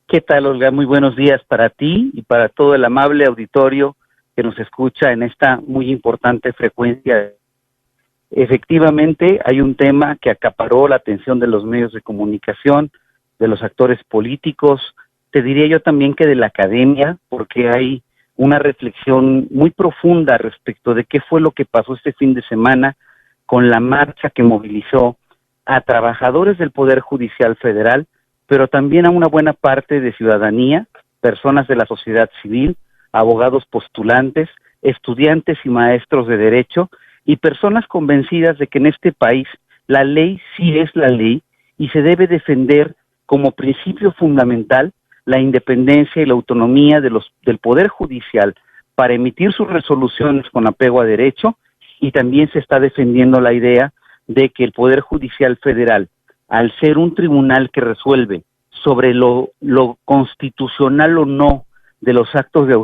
¿Qué tal, Olga? Muy buenos días para ti y para todo el amable auditorio que nos escucha en esta muy importante frecuencia. Efectivamente, hay un tema que acaparó la atención de los medios de comunicación, de los actores políticos, te diría yo también que de la academia, porque hay una reflexión muy profunda respecto de qué fue lo que pasó este fin de semana con la marcha que movilizó a trabajadores del Poder Judicial Federal, pero también a una buena parte de ciudadanía, personas de la sociedad civil, abogados postulantes, estudiantes y maestros de derecho, y personas convencidas de que en este país la ley sí es la ley y se debe defender como principio fundamental la independencia y la autonomía del Poder Judicial para emitir sus resoluciones con apego a derecho, y también se está defendiendo la idea de que el Poder Judicial Federal, al ser un tribunal que resuelve sobre lo constitucional o no de los actos de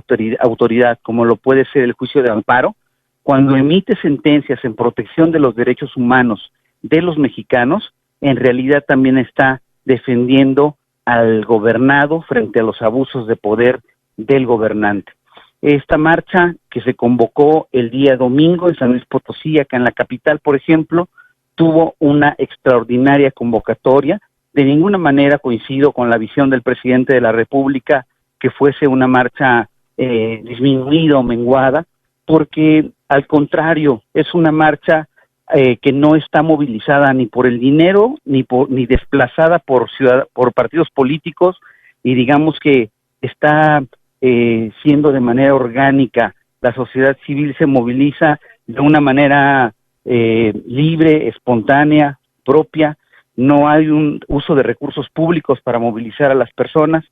autoridad, como lo puede ser el juicio de amparo, cuando emite sentencias en protección de los derechos humanos de los mexicanos, en realidad también está defendiendo al gobernado frente a los abusos de poder del gobernante. Esta marcha que se convocó el día domingo en San Luis Potosí, acá en la capital, por ejemplo, tuvo una extraordinaria convocatoria. De ninguna manera coincido con la visión del presidente de la República que fuese una marcha disminuida o menguada, porque al contrario, es una marcha que no está movilizada ni por el dinero, ni desplazada por partidos políticos, y digamos que está siendo de manera orgánica. La sociedad civil se moviliza de una manera libre, espontánea, propia. No hay un uso de recursos públicos para movilizar a las personas,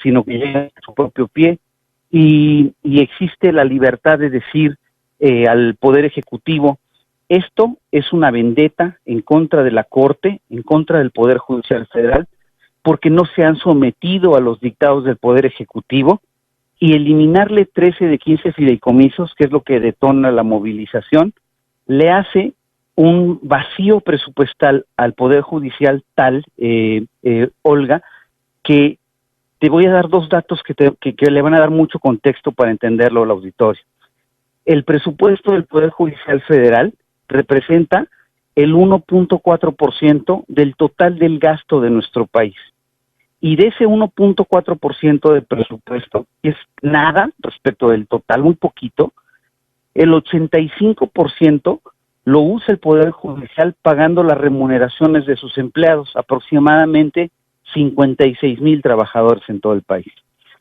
sino que llegan a su propio pie, y existe la libertad de decir al Poder Ejecutivo: esto es una vendetta en contra de la Corte, en contra del Poder Judicial Federal, porque no se han sometido a los dictados del Poder Ejecutivo, y eliminarle 13 de 15 fideicomisos, que es lo que detona la movilización, le hace un vacío presupuestal al Poder Judicial tal, Olga, que te voy a dar dos datos que le van a dar mucho contexto para entenderlo al auditorio. El presupuesto del Poder Judicial Federal representa el 1.4% del total del gasto de nuestro país. Y de ese 1.4% del presupuesto, que es nada respecto del total, muy poquito, el 85% lo usa el Poder Judicial pagando las remuneraciones de sus empleados, aproximadamente 56,000 trabajadores en todo el país.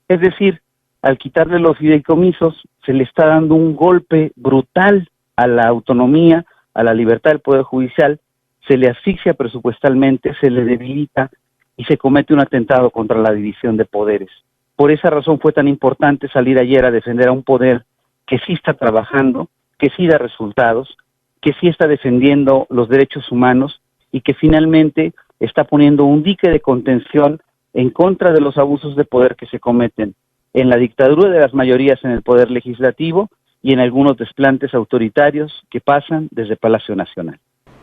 Es decir, al quitarle los fideicomisos, se le está dando un golpe brutal a la autonomía, a la libertad del Poder Judicial, se le asfixia presupuestalmente, se le debilita y se comete un atentado contra la división de poderes. Por esa razón fue tan importante salir ayer a defender a un poder que sí está trabajando, que sí da resultados, que sí está defendiendo los derechos humanos y que finalmente está poniendo un dique de contención en contra de los abusos de poder que se cometen en la dictadura de las mayorías en el Poder Legislativo y en algunos desplantes autoritarios que pasan desde Palacio Nacional.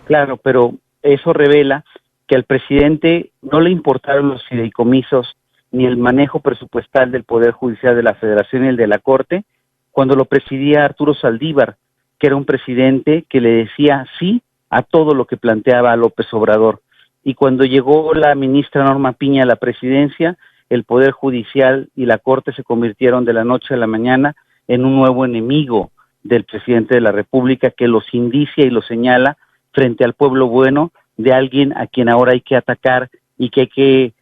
Claro, pero eso revela que al presidente no le importaron los fideicomisos ni el manejo presupuestal del Poder Judicial de la Federación y el de la Corte cuando lo presidía Arturo Saldívar, que era un presidente que le decía sí a todo lo que planteaba López Obrador. Y cuando llegó la ministra Norma Piña a la presidencia, el Poder Judicial y la Corte se convirtieron de la noche a la mañana en un nuevo enemigo del presidente de la República, que los indicia y los señala frente al pueblo bueno de alguien a quien ahora hay que atacar y que hay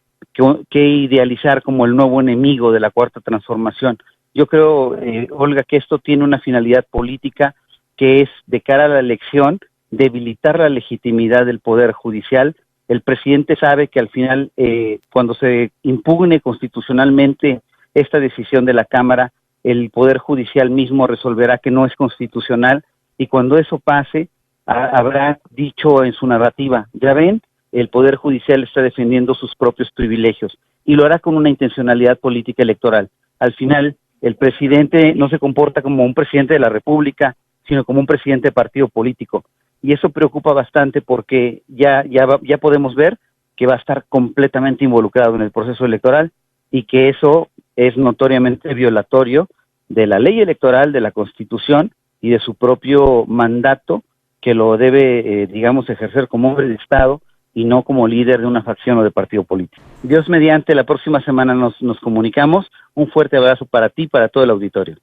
que idealizar como el nuevo enemigo de la Cuarta Transformación. Yo creo, Olga, que esto tiene una finalidad política, que es, de cara a la elección, debilitar la legitimidad del Poder Judicial. El presidente sabe que al final, cuando se impugne constitucionalmente esta decisión de la Cámara, el Poder Judicial mismo resolverá que no es constitucional, y cuando eso pase, habrá dicho en su narrativa: ya ven, el Poder Judicial está defendiendo sus propios privilegios, y lo hará con una intencionalidad política electoral. Al final, el presidente no se comporta como un presidente de la República, sino como un presidente de partido político, y eso preocupa bastante porque ya podemos ver que va a estar completamente involucrado en el proceso electoral, y que eso es notoriamente violatorio de la ley electoral, de la Constitución y de su propio mandato, que lo debe, digamos, ejercer como hombre de Estado y no como líder de una facción o de partido político. Dios mediante, la próxima semana nos comunicamos. Un fuerte abrazo para ti y para todo el auditorio.